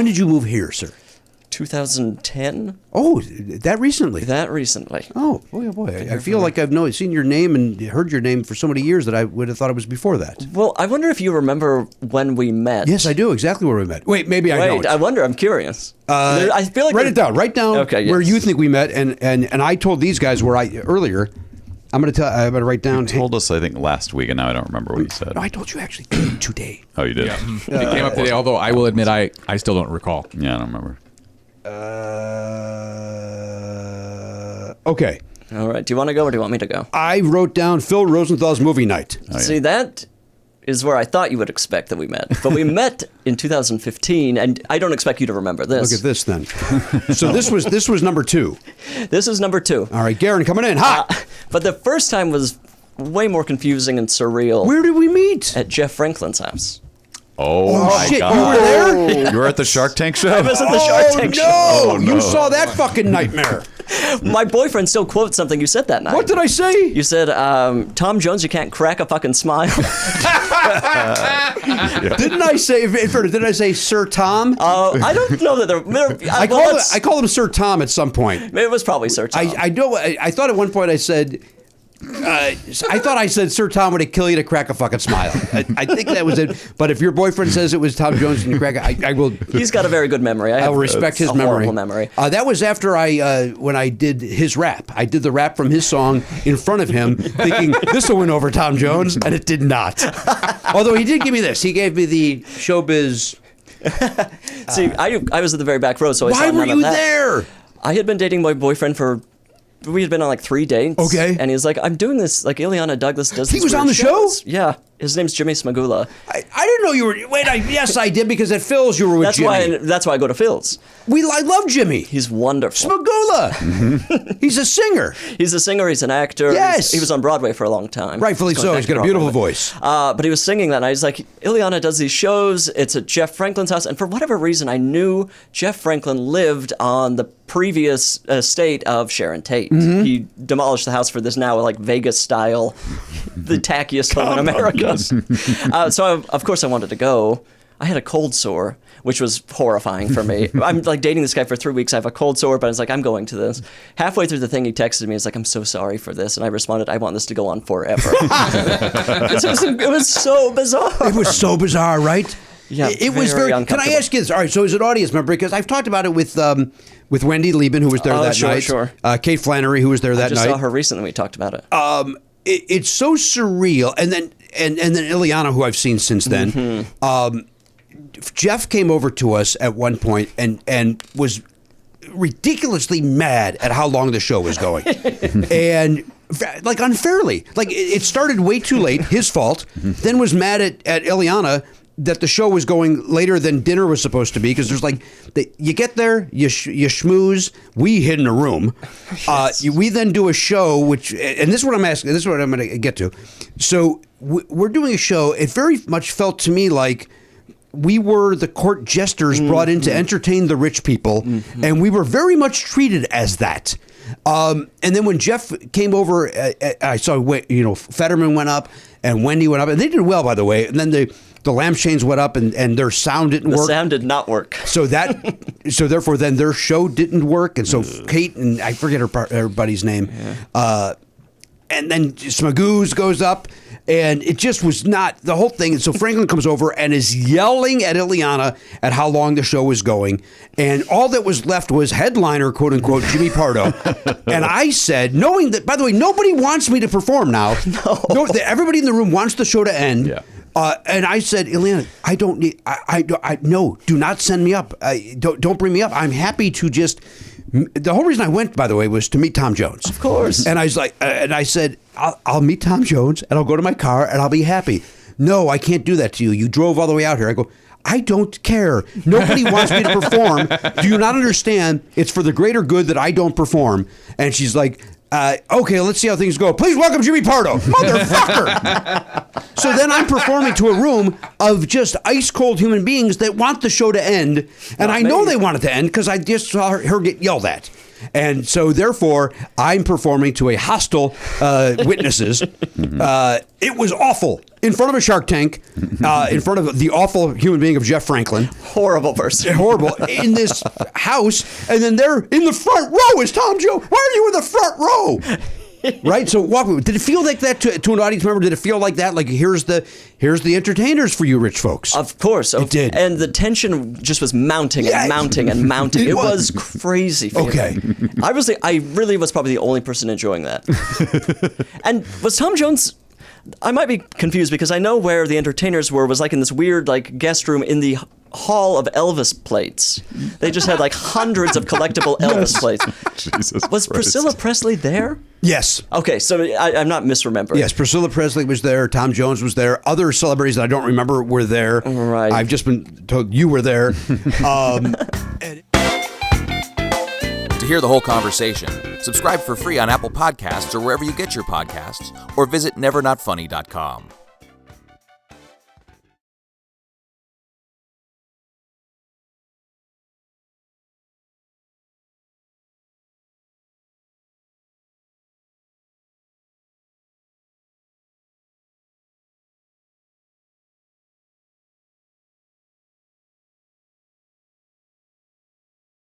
When did you move here, sir? 2010. Oh, that recently? That recently. Oh, boy, oh boy. I feel like I've seen your name and heard your name for so many years that I would have thought it was before that. Well, I wonder if you remember when we met. Yes, I do. Exactly where we met. Wait, maybe I don't. Wait, I wonder. I'm curious. I feel like write it down. Write down where you think we met. And I told these guys earlier. I'm going to write down. You told us, I think, last week, and now I don't remember what you said. No, I told you actually today. Oh, you did? Yeah. It came up today, although I will admit I still don't recall. Yeah, I don't remember. Okay. All right. Do you want to go or do you want me to go? I wrote down Phil Rosenthal's movie night. Oh, yeah. See, that is where I thought you would expect that we met. But we met in 2015, and I don't expect you to remember this. Look at this then. So this was number 2. This is number 2. All right, Garen coming in hot. But the first time was way more confusing and surreal. Where did we meet? At Jeff Franklin's house. Oh, my shit! God. You were there? You were at the Shark Tank show? I was at the Shark Tank show. Oh, no! You saw that fucking nightmare. My boyfriend still quotes something you said that night. What did I say? You said, Tom Jones, you can't crack a fucking smile. Didn't I say, did I say Sir Tom? I don't know that there... I called him Sir Tom at some point. It was probably Sir Tom. I thought at one point I said... I thought I said Sir Tom would kill you to crack a fucking smile. I think that was it. But if your boyfriend says it was Tom Jones and you crack it, I will. He's got a very good memory. I will respect his memory. Horrible memory. That was after when I did his rap. I did the rap from his song in front of him, thinking this will win over Tom Jones, and it did not. Although he did give me this. He gave me the showbiz. See, I was at the very back row, so I saw none of that. Why were you there? I had been dating my boyfriend for... We had been on like 3 dates. Okay. And he's like, I'm doing this, like Ileana Douglas does this. He was on the shows. show? Yeah. His name's Jimmy Smagula. I didn't know you were. Wait, yes, I did because at Phil's you were with Jimmy. That's why I go to Phil's. I love Jimmy. He's wonderful. Smagula. He's a singer. He's a singer. He's an actor. Yes. He was on Broadway for a long time. Rightfully so. He's got a beautiful voice. But he was singing that night. He's like, Ileana does these shows. It's at Jeff Franklin's house. And for whatever reason, I knew Jeff Franklin lived on the previous estate of Sharon Tate. Mm-hmm. He demolished the house for this now like Vegas style, the tackiest home in America. So of course I wanted to go. I had a cold sore, which was horrifying for me. I'm like dating this guy for 3 weeks. I have a cold sore, but I was like, I'm going to this. Halfway through the thing, he texted me. He's like, I'm so sorry for this. And I responded, I want this to go on forever. It was so bizarre. It was so bizarre, right? Yeah, it was very. Can I ask you this? All right, so as an audience member, because I've talked about it with Wendy Lieben, who was there that night. Sure. Kate Flannery, who was there that night. I just saw her recently. We talked about it. It's so surreal, and then Ileana, who I've seen since then. Mm-hmm. Jeff came over to us at one point and was ridiculously mad at how long the show was going, and like unfairly, like it started way too late, his fault. Then was mad at Ileana that the show was going later than dinner was supposed to be, because there's like you get there, you schmooze, we hid in a room, we then do a show, which, and this is what I'm asking, this is what I'm going to get to. So we're doing a show. It very much felt to me like we were the court jesters brought in to entertain the rich people, and we were very much treated as that. And then when Jeff came over, I saw, Fetterman went up and Wendy went up, and they did well, by the way. And then the lampshades went up, and their sound didn't work. The sound did not work. So therefore, then their show didn't work, and so Kate and I forget her buddy's name, and then Smagoo's goes up. And it just was not the whole thing. And so Franklin comes over and is yelling at Ileana at how long the show was going. And all that was left was headliner, quote unquote, Jimmy Pardo. And I said, knowing that, by the way, nobody wants me to perform now. No, everybody in the room wants the show to end. Yeah. And I said, Ileana, I don't need, no, do not send me up. Don't bring me up. I'm happy to just. The whole reason I went, by the way, was to meet Tom Jones. Of course. And I was like, and I said, I'll meet Tom Jones, and I'll go to my car, and I'll be happy. No, I can't do that to you. You drove all the way out here. I go, I don't care. Nobody wants me to perform. Do you not understand? It's for the greater good that I don't perform. And she's like, okay, let's see how things go. Please welcome Jimmy Pardo. Motherfucker. So then I'm performing to a room of just ice cold human beings that want the show to end. And I know they want it to end because I just saw her get yelled at. And so, therefore, I'm performing to a hostile witnesses. It was awful. In front of a Shark Tank, in front of the awful human being of Jeff Franklin. Horrible person. Horrible. In this house. And then there in the front row is Tom Jones. Why are you in the front row? Right? So walk with me. Did it feel like that to an audience member? Did it feel like that? Like here's the entertainers for you rich folks. Of course. It did. And the tension just was mounting and mounting and mounting. It was crazy feeling. Okay. I really was probably the only person enjoying that. And was Tom Jones... I might be confused because I know where the entertainers were was like in this weird like guest room in the hall of Elvis plates. They just had like hundreds of collectible Elvis plates. Jesus Was Christ. Priscilla Presley there? Yes. Okay, so I'm not misremembering. Yes, Priscilla Presley was there. Tom Jones was there. Other celebrities that I don't remember were there. Right. I've just been told you were there. To hear the whole conversation, subscribe for free on Apple Podcasts or wherever you get your podcasts, or visit nevernotfunny.com.